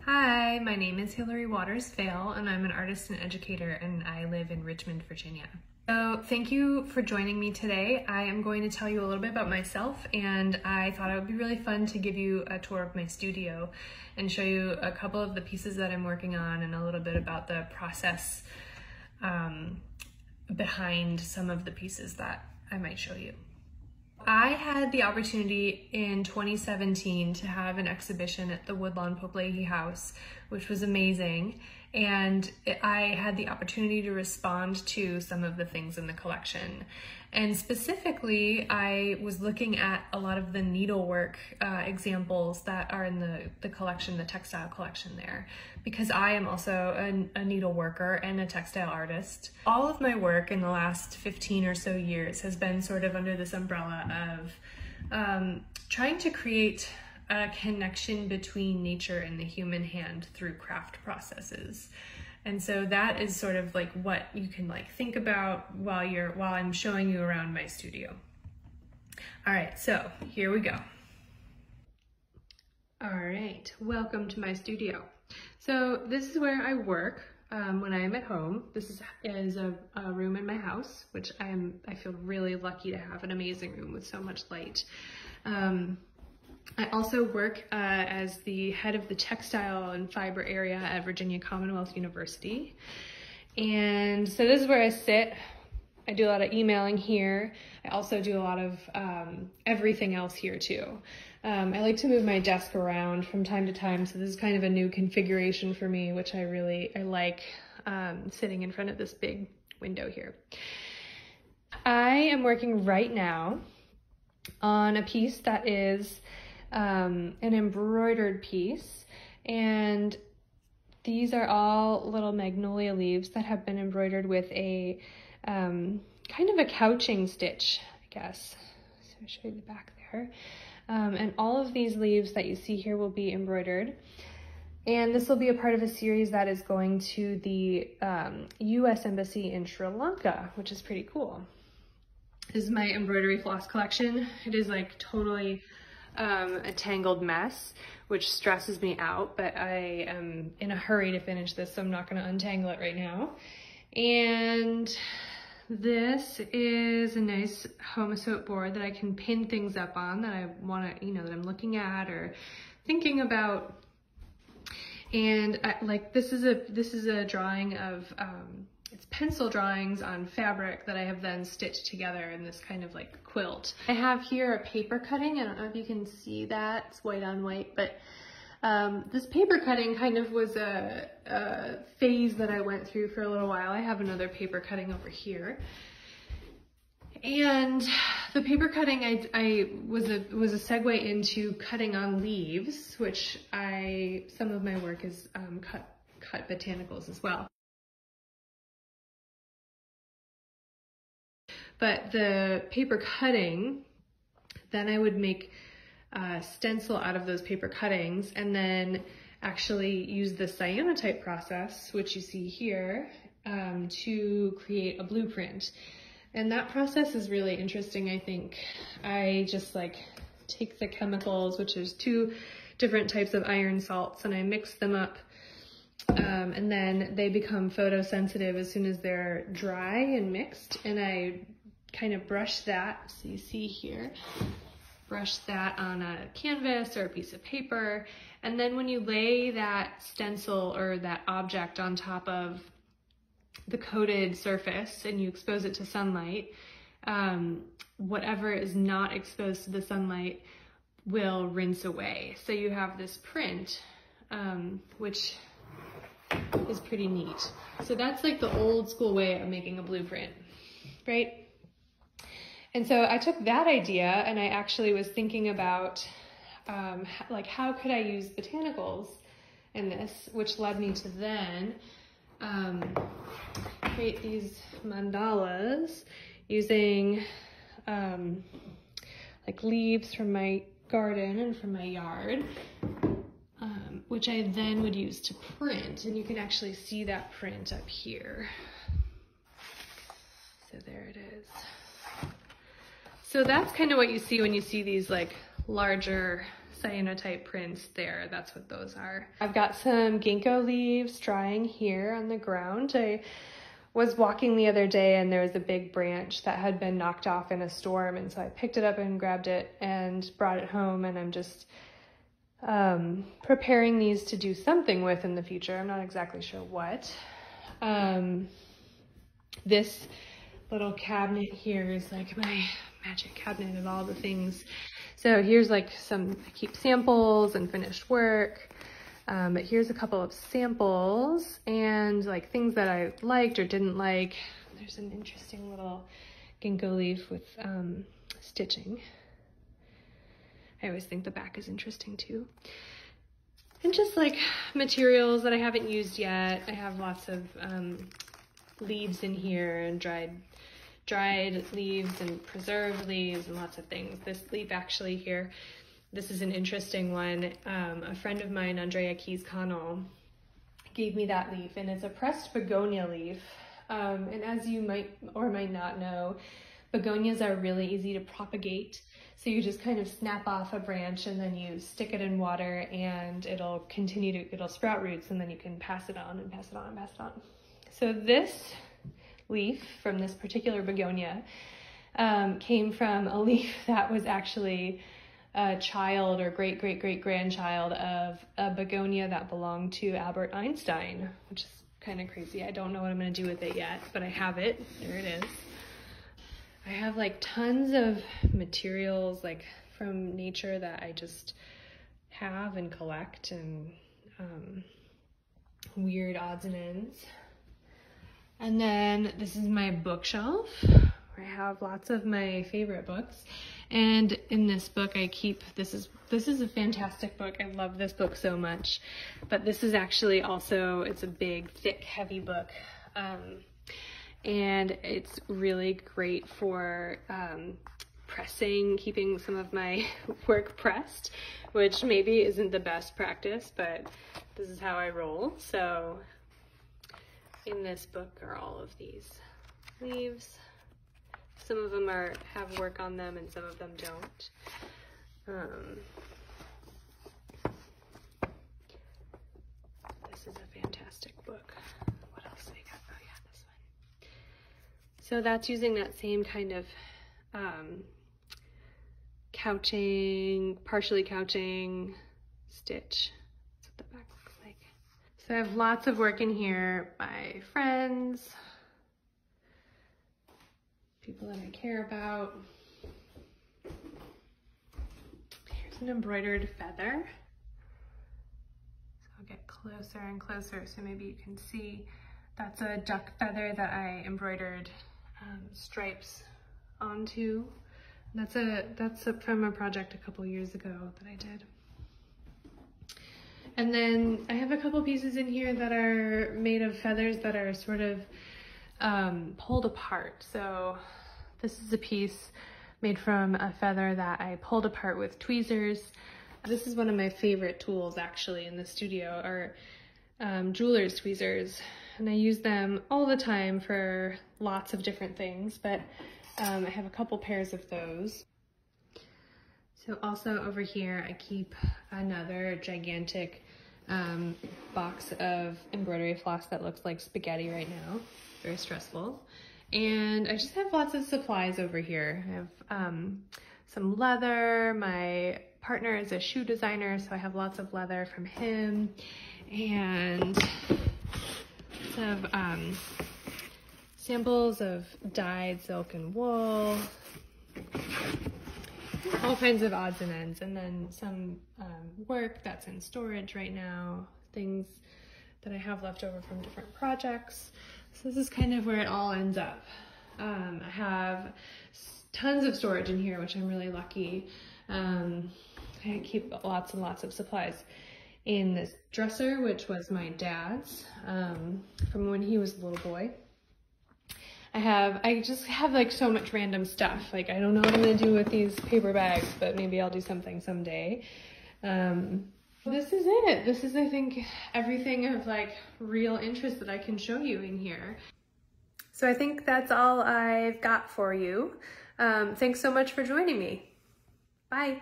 Hi, my name is Hillary Waters Fayle, and I'm an artist and educator, and I live in Richmond, Virginia. So thank you for joining me today. I am going to tell you a little bit about myself, and I thought it would be really fun to give you a tour of my studio and show you a couple of the pieces that I'm working on and a little bit about the process behind some of the pieces that I might show you. I had the opportunity in 2017 to have an exhibition at the Woodlawn Pope-Leighey house, which was amazing. And I had the opportunity to respond to some of the things in the collection. And specifically, I was looking at a lot of the needlework examples that are in the collection, the textile collection there, because I am also a needle worker and a textile artist. All of my work in the last 15 or so years has been sort of under this umbrella of trying to create a connection between nature and the human hand through craft processes. And so that is sort of like what you can think about while I'm showing you around my studio. All right, so here we go. All right, welcome to my studio. So this is where I work when I am at home. This is a room in my house, which I feel really lucky to have an amazing room with so much light. I also work as the head of the textile and fiber area at Virginia Commonwealth University. And so this is where I sit. I do a lot of emailing here. I also do a lot of everything else here too. I like to move my desk around from time to time, so this is kind of a new configuration for me, which I like sitting in front of this big window here. I am working right now on a piece that is an embroidered piece, and these are all little magnolia leaves that have been embroidered with a kind of a couching stitch, I guess. So I'll show you the back there. And all of these leaves that you see here will be embroidered. And this will be a part of a series that is going to the US Embassy in Sri Lanka, which is pretty cool. This is my embroidery floss collection. It is like totally a tangled mess, which stresses me out, but I am in a hurry to finish this, so I'm not going to untangle it right now. And this is a nice homosote board that I can pin things up on that I want to, that I'm looking at or thinking about. And this is a drawing of it's pencil drawings on fabric that I have then stitched together in this kind of quilt. I have here a paper cutting. I don't know if you can see that. It's white on white, but this paper cutting kind of was a phase that I went through for a little while. I have another paper cutting over here. And the paper cutting was a segue into cutting on leaves, which some of my work is cut botanicals as well. But the paper cutting, then I would make a stencil out of those paper cuttings and then actually use the cyanotype process, which you see here, to create a blueprint. And that process is really interesting, I think. I just take the chemicals, which is 2 different types of iron salts, and I mix them up. And then they become photosensitive as soon as they're dry and mixed. And I kind of brush that, so you see here, brush that on a canvas or a piece of paper. And then when you lay that stencil or that object on top of the coated surface and you expose it to sunlight, whatever is not exposed to the sunlight will rinse away. So you have this print, which is pretty neat. So that's the old school way of making a blueprint, right? And so I took that idea and I actually was thinking about how could I use botanicals in this, which led me to then create these mandalas using leaves from my garden and from my yard, which I then would use to print. And you can actually see that print up here. So there it is. So that's kind of what you see when you see these larger cyanotype prints there. That's what those are. I've got some ginkgo leaves drying here on the ground. I was walking the other day and there was a big branch that had been knocked off in a storm, and so I picked it up and grabbed it and brought it home, and I'm just preparing these to do something with in the future. I'm not exactly sure what. This little cabinet here is like my magic cabinet of all the things. So here's like I keep samples and finished work. But here's a couple of samples and like things that I liked or didn't like. There's an interesting little ginkgo leaf with stitching. I always think the back is interesting too. And just like materials that I haven't used yet. I have lots of leaves in here, and dried leaves and preserved leaves and lots of things. This leaf actually here, this is an interesting one. A friend of mine, Andrea Keys-Connell, gave me that leaf, and it's a pressed begonia leaf. And as you might or might not know, begonias are really easy to propagate. So you just kind of snap off a branch and then you stick it in water, and it'll sprout roots, and then you can pass it on and pass it on and pass it on. So this leaf from this particular begonia came from a leaf that was actually a child or great-great-great-grandchild of a begonia that belonged to Albert Einstein, which is kind of crazy. I don't know what I'm going to do with it yet, but I have it. There it is. I have like tons of materials like from nature that I just have and collect, and weird odds and ends. And then this is my bookshelf where I have lots of my favorite books. And in this book I keep, this is a fantastic book. I love this book so much. But this is actually also, it's a big, thick, heavy book. And it's really great for pressing, keeping some of my work pressed, which maybe isn't the best practice, but this is how I roll. So in this book are all of these leaves. Some of them have work on them and some of them don't. This is a fantastic book. What else do we got? Oh yeah, this one. So that's using that same kind of couching, partially couching stitch. That's what the back looks like. So I have lots of work in here by friends, people that I care about. Here's an embroidered feather. So I'll get closer and closer so maybe you can see. That's a duck feather that I embroidered stripes onto. That's from a project a couple years ago that I did. And then I have a couple pieces in here that are made of feathers that are sort of pulled apart. So this is a piece made from a feather that I pulled apart with tweezers. This is one of my favorite tools actually in the studio, are jeweler's tweezers. And I use them all the time for lots of different things, but I have a couple pairs of those. So also over here, I keep another gigantic box of embroidery floss that looks like spaghetti right now. Very stressful. And I just have lots of supplies over here. I have some leather. My partner is a shoe designer, so I have lots of leather from him. And some samples of dyed silk and wool. All kinds of odds and ends, and then some work that's in storage right now, things that I have left over from different projects. So this is kind of where it all ends up. I have tons of storage in here, which I'm really lucky. I keep lots and lots of supplies in this dresser, which was my dad's from when he was a little boy. I just have like so much random stuff. Like I don't know what I'm gonna do with these paper bags, but maybe I'll do something someday. This is it. This is, I think, everything of like real interest that I can show you in here. So I think that's all I've got for you. Thanks so much for joining me. Bye.